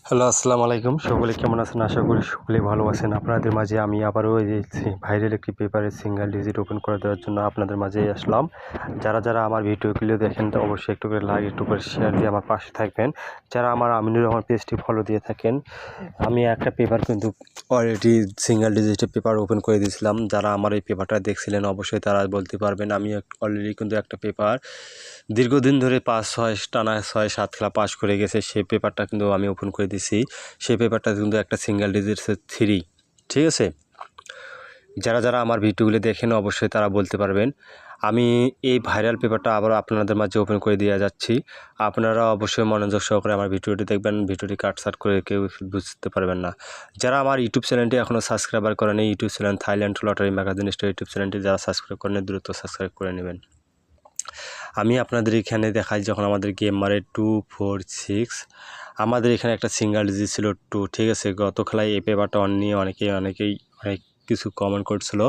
Hello, আসসালামু আলাইকুম। সকলে কেমন আছেন? আশা করি সকলেই ভালো আছেন। আপনাদের মাঝে আমি আবারও এই যে ভাইরাল একটি পেপারে সিঙ্গেল ডিজিট ওপেন করে দেওয়ার জন্য আপনাদের মাঝে আসলাম। যারা আমার ভিডিওগুলো দেখেন তো অবশ্যই একটু করে লাইক, একটু করে শেয়ার দিয়ে আমার পাশে থাকবেন। যারা আমার আমিনুর রহমান পেজটি ফলো দিয়ে থাকেন, আমি একটা পেপার কিন্তু অলরেডি সিঙ্গেল ডিজিটের পেপার ওপেন করে দিয়েছিলাম। যারা আমার এই পেপারটা দেখছিলেন অবশ্যই তারা বলতে পারবেন। আমি অলরেডি কিন্তু একটা পেপার দীর্ঘদিন ধরে 5-6 টানা 6-7 খেলা পাস করে গেছে, সেই পেপারটা কিন্তু আমি ওপেন করে দিছি। সেই পেপারটা কিন্তু একটা সিঙ্গেল ডিজিটসের 3, ঠিক আছে? যারা আমার ভিডিওগুলি দেখেন অবশ্যই তারা বলতে পারবেন। আমি এই ভাইরাল পেপারটা আবারও আপনাদের মাঝে ওপেন করে দিয়ে যাচ্ছি। আপনারা অবশ্যই মনোযোগ সহকারে আমার ভিডিওটি দেখবেন। ভিডিওটি কাটছাট করে কেউ বুঝতে পারবেন না। যারা আমার ইউটিউব চ্যানেলটি এখনও সাবস্ক্রাইবার করেনি, YouTube channel Thailand lottery magazine store YouTube চ্যানেলটি যারা সাবস্ক্রাইব করেন দ্রুত সাবস্ক্রাইব করে নেবেন। আমি আপনাদের এখানে দেখাই যখন আমাদের গেম মারে 2, 4, 6, আমাদের এখানে একটা সিঙ্গেল ডিজিট ছিল 2, ঠিক আছে? গত খেলায় এই পেপারটা অন নিয়ে অনেকেই অনেক কিছু কমেন্ট করছিল।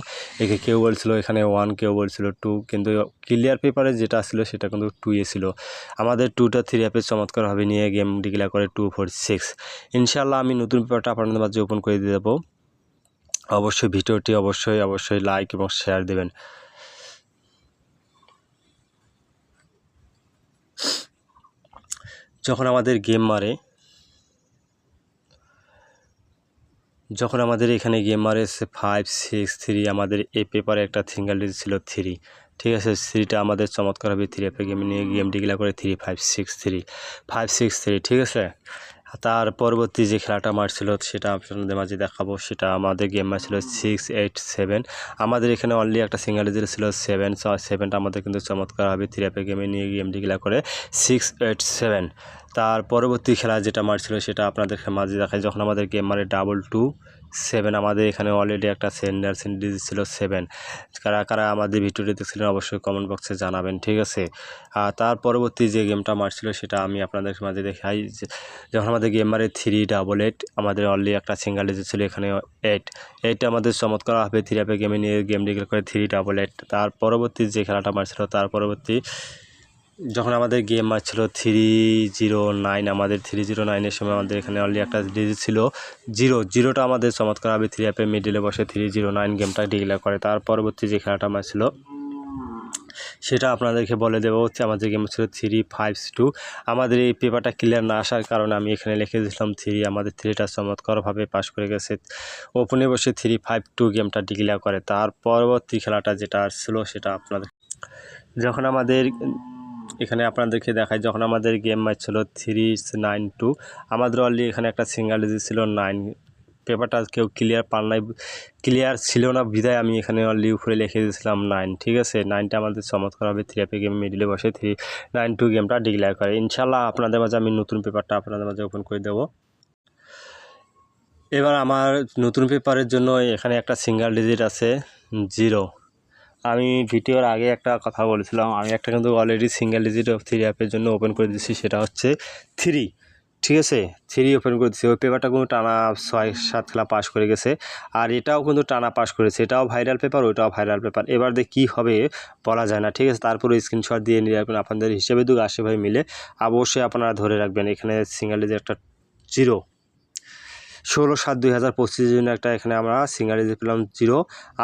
একে কেউ বলছিল এখানে 1, কেউ বলছিল 2, কিন্তু ক্লিয়ার পেপারে যেটা ছিল সেটা কিন্তু 2 ছিল। আমাদের 2টা 3 অ্যাপে চমৎকারভাবে নিয়ে গেম ডিক্লেয়ার করে 2, 4, 6। ইনশাআল্লাহ আমি নতুন পেপারটা আপনাদের মাঝে ওপেন করে দিয়ে দেবো। অবশ্যই ভিডিওটি অবশ্যই লাইক এবং শেয়ার দেবেন। যখন আমাদের এখানে গেম মারে 5, 6, 3, আমাদের এই পেপারে একটা সিঙ্গেল ডিজিট ছিল 3, ঠিক আছে? 3টা আমাদের চমৎকারভাবে 3 অ্যাপে গেম নিয়ে গেম ডিক্লেয়ার করে 3, 5, 6, 3, 5, 6, 3, ঠিক আছে? তার পরবর্তী যে খেলাটা মারছিল সেটা আপনাদের মাঝে দেখাবো। সেটা আমাদের গেম মারছিল 6, 8, 7। আমাদের এখানে অনলি একটা সিঙ্গেল ডিজিট ছিল 7, 7টা আমাদের কিন্তু চমৎকারভাবে 3 অ্যাপে গেমে নিয়ে গেম ডিক্লেয়ার করে 6, 8, 7। তার পরবর্তী খেলা যেটা মারছিল সেটা আপনাদের মাঝে দেখায় যখন আমাদের গেম মারে 2, 2, 7। আমাদের এখানে অলরেডি একটা সিঙ্গেল ডিজিট ছিল 7। কারা আমাদের ভিডিওটি দেখছিলেন অবশ্যই কমেন্ট বক্সে জানাবেন, ঠিক আছে? আর তার পরবর্তী যে গেমটা মারছিল সেটা আমি আপনাদের মাঝে দেখাই। যখন আমাদের গেম মারে 3, 8, 8, আমাদের অনলি একটা সিঙ্গেল ডিজিট ছিল এখানে 8 আমাদের চমৎকারভাবে 3 অ্যাপে গেমে নিয়ে গেম ডিক্লেয়ার করে 3, 8, 8। তার পরবর্তী যে খেলাটা মারছিল তার পরবর্তী যখন আমাদের গেম মারছিল 309, আমাদের 309-এর সময় আমাদের এখানে অলরেডি একটা ডিজিট ছিল 0টা আমাদের চমৎকারভাবে 3 অ্যাপে মিডিলে বসে 309 গেমটা ডিক্লেয়ার করে। তার পরবর্তী যে খেলাটা মারছিল সেটা আপনাদেরকে বলে দেবো হচ্ছে আমাদের গেম ছিল 3, 5, 2। আমাদের এই পেপারটা ক্লিয়ার না আসার কারণে আমি এখানে লিখে দিয়েছিলাম 3, আমাদের 3টা চমৎকারভাবে পাস করে গেছে। ওপেনে বসে 3, 5, 2 গেমটা ডিক্লেয়ার করে। তার পরবর্তী খেলাটা যেটা আসছিল সেটা আপনাদের যখন আমাদের এখানে আপনাদেরকে দেখায় যখন আমাদের গেম মারছিল 392, আমাদের অলরেডি এখানে একটা সিঙ্গেল ডিজিট ছিল 9। পেপারটা কেউ ক্লিয়ার ছিল না বিধায় আমি এখানে অলরেডি উপরে লিখে দিয়েছিলাম 9, ঠিক আছে? 9টা আমাদের চমৎকারভাবে 3 অ্যাপে গেম মিডিলে বসে 392 গেমটা ডিক্লেয়ার করে। ইনশাআল্লাহ আপনাদের মাঝে আমি নতুন পেপারটা আপনাদের মাঝে ওপেন করে দেবো। এবার আমার নতুন পেপারের জন্য এখানে একটা সিঙ্গেল ডিজিট আছে 0। আমি ভিডিওর আগে একটা কথা বলেছিলাম, আমি একটা কিন্তু অলরেডি সিঙ্গেল ডিজিট 3 অ্যাপের জন্য ওপেন করে দিচ্ছি, সেটা হচ্ছে 3, ঠিক আছে? 3 ওপেন করে দিচ্ছি। ওই পেপারটা কিন্তু টানা 6-7 খেলা পাস করে গেছে, আর এটাও কিন্তু টানা পাস করেছে। এটাও ভাইরাল পেপার, ওইটাও ভাইরাল পেপার। এবার দিয়ে কী হবে বলা যায় না, ঠিক আছে? তারপরে স্ক্রিনশট দিয়ে নিয়ে রাখবেন আপনাদের হিসেবে দুটো আশেপাশে মিলে অবশ্যই আপনারা ধরে রাখবেন। এখানে সিঙ্গেল ডিজিট একটা 0, 16/7/2025 জন্য একটা এখানে আমরা সিঙ্গেল ডিজিট পেলাম 0।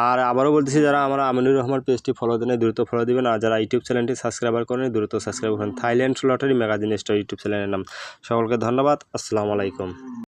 আর আবারও বলতেছি যারা আমরা আমিনুর রহমান পেজটি ফলো দেন দ্রুত ফলো দেবেন, আর যারা ইউটিউব চ্যানেলটি সাবস্ক্রাইবার করেন দ্রুত সাবস্ক্রাইব করেন। Thailand lottery magazine store YouTube চ্যানেলের নাম। সকলকে ধন্যবাদ। আসসালামু আলাইকুম।